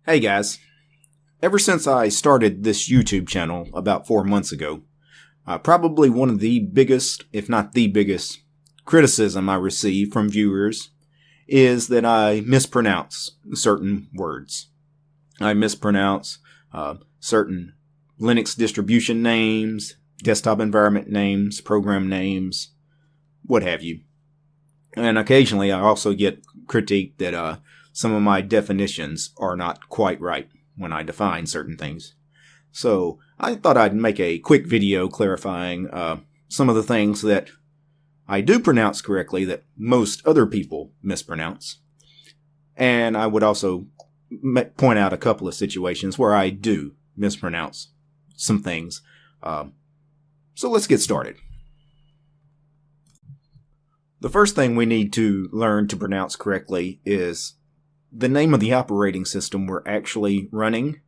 Hey guys, ever since I started this YouTube channel about 4 months ago, probably one of the biggest, if not the biggest, criticism I receive from viewers is that I mispronounce certain words. I mispronounce certain Linux distribution names, desktop environment names, program names, what have you. And occasionally I also get critique that some of my definitions are not quite right when I define certain things. So I thought I'd make a quick video clarifying some of the things that I do pronounce correctly that most other people mispronounce. And I would also point out a couple of situations where I do mispronounce some things. So let's get started. The first thing we need to learn to pronounce correctly is the name of the operating system we're actually running.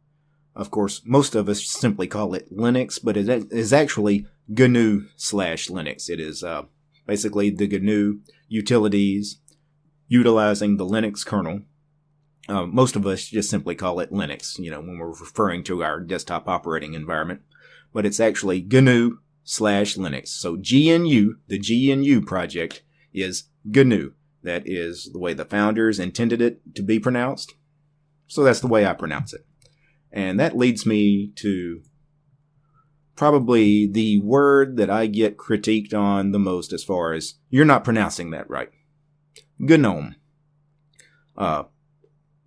Of course, most of us simply call it Linux, but it is actually GNU/Linux. It is basically the GNU utilities utilizing the Linux kernel. Most of us just simply call it Linux, when we're referring to our desktop operating environment. But it's actually GNU/Linux. So GNU, the GNU project, is GNU. That is the way the founders intended it to be pronounced. So that's the way I pronounce it. And that leads me to probably the word that I get critiqued on the most as far as, you're not pronouncing that right. GNOME.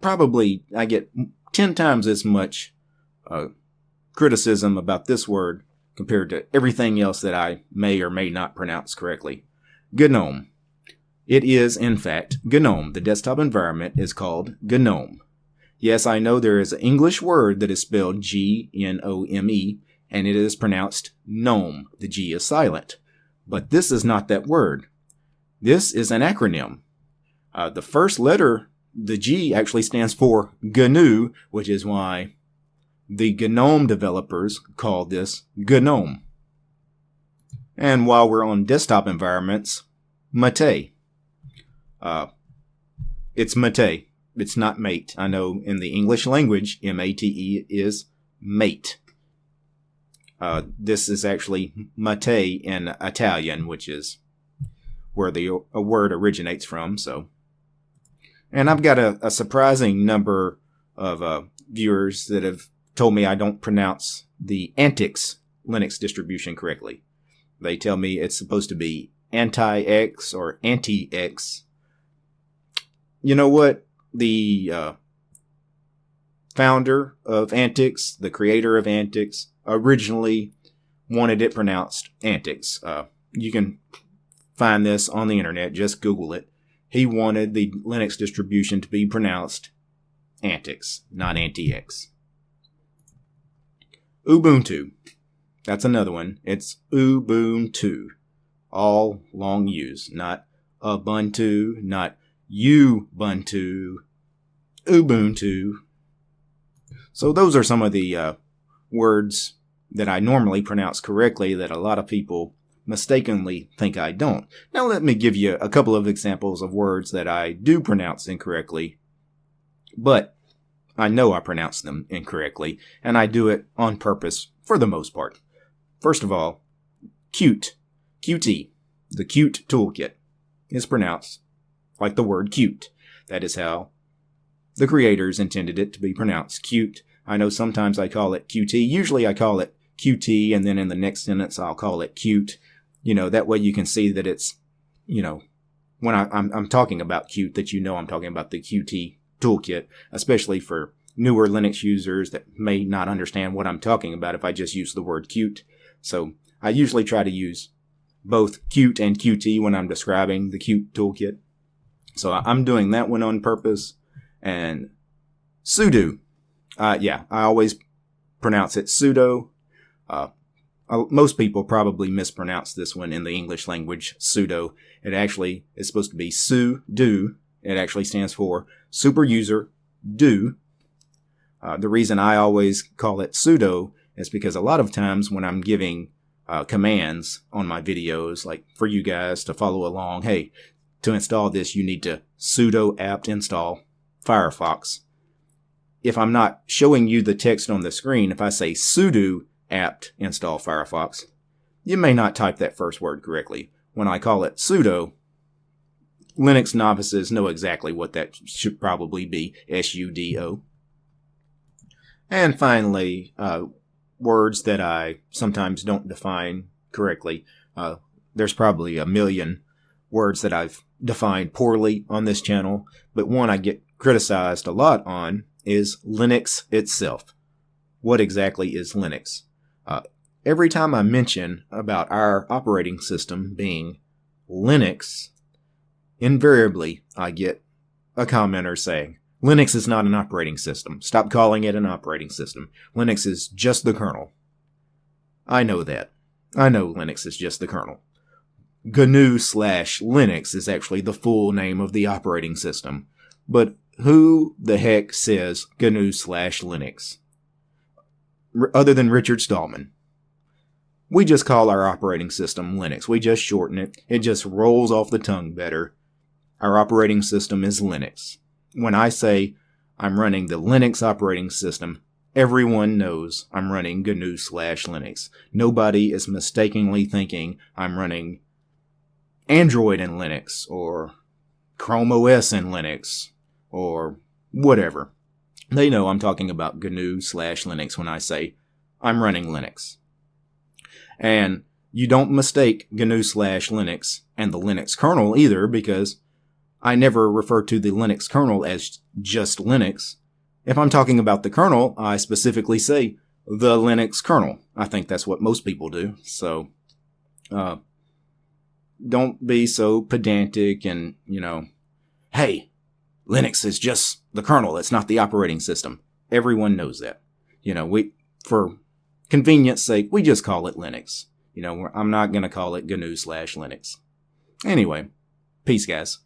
Probably I get 10 times as much criticism about this word compared to everything else that I may or may not pronounce correctly. GNOME. It is, in fact, GNOME. The desktop environment is called GNOME. Yes, I know there is an English word that is spelled G-N-O-M-E, and it is pronounced GNOME. The G is silent. But this is not that word. This is an acronym. The first letter, the G, actually stands for GNU, which is why the GNOME developers call this GNOME. And while we're on desktop environments, Mate. It's Mate. It's not mate. I know in the English language, M-A-T-E is mate. This is actually Mate in Italian, which is where the word originates from. So, and I've got a surprising number of viewers that have told me I don't pronounce the Antix Linux distribution correctly. They tell me it's supposed to be anti-X or anti-X. You know what? The founder of Antix, the creator of Antix, originally wanted it pronounced Antix. You can find this on the internet. Just Google it. He wanted the Linux distribution to be pronounced Antix, not anti-X. Ubuntu. That's another one. It's Ubuntu. All long U's, not Ubuntu, not Ubuntu, Ubuntu. So those are some of the words that I normally pronounce correctly that a lot of people mistakenly think I don't. Now let me give you a couple of examples of words that I do pronounce incorrectly, but I know I pronounce them incorrectly, and I do it on purpose for the most part. First of all, Qt, Qt, the Qt toolkit, is pronounced like the word cute. That is how the creators intended it to be pronounced, cute. I know sometimes I call it Qt. Usually I call it Qt, and then in the next sentence I'll call it cute. That way you can see that it's, when I'm talking about Qt, that I'm talking about the Qt toolkit, especially for newer Linux users that may not understand what I'm talking about if I just use the word cute. So I usually try to use both Qt and Qt when I'm describing the Qt toolkit. So I'm doing that one on purpose. And sudo. I always pronounce it sudo. Most people probably mispronounce this one in the English language, sudo. It actually is supposed to be sudo. It actually stands for super user do. The reason I always call it sudo is because a lot of times when I'm giving commands on my videos, like for you guys to follow along. Hey, to install this, you need to sudo apt install Firefox. If I'm not showing you the text on the screen, if I say sudo apt install Firefox, you may not type that first word correctly. When I call it sudo, Linux novices know exactly what that should probably be, sudo. And finally, words that I sometimes don't define correctly. There's probably a million words that I've defined poorly on this channel, but one I get criticized a lot on is Linux itself. What exactly is Linux? Every time I mention about our operating system being Linux, invariably I get a commenter saying, Linux is not an operating system. Stop calling it an operating system. Linux is just the kernel. I know that. I know Linux is just the kernel. GNU/Linux is actually the full name of the operating system. But who the heck says GNU/Linux? Other than Richard Stallman. We just call our operating system Linux. We just shorten it. It just rolls off the tongue better. Our operating system is Linux. When I say I'm running the Linux operating system, everyone knows I'm running GNU/Linux. Nobody is mistakenly thinking I'm running Android in Linux or Chrome OS in Linux or whatever. They know I'm talking about GNU/Linux when I say I'm running Linux. And you don't mistake GNU/Linux and the Linux kernel either, because I never refer to the Linux kernel as just Linux. If I'm talking about the kernel, I specifically say the Linux kernel. I think that's what most people do. So, don't be so pedantic and, hey, Linux is just the kernel. It's not the operating system. Everyone knows that. For convenience sake, we just call it Linux. I'm not going to call it GNU/Linux. Anyway, peace, guys.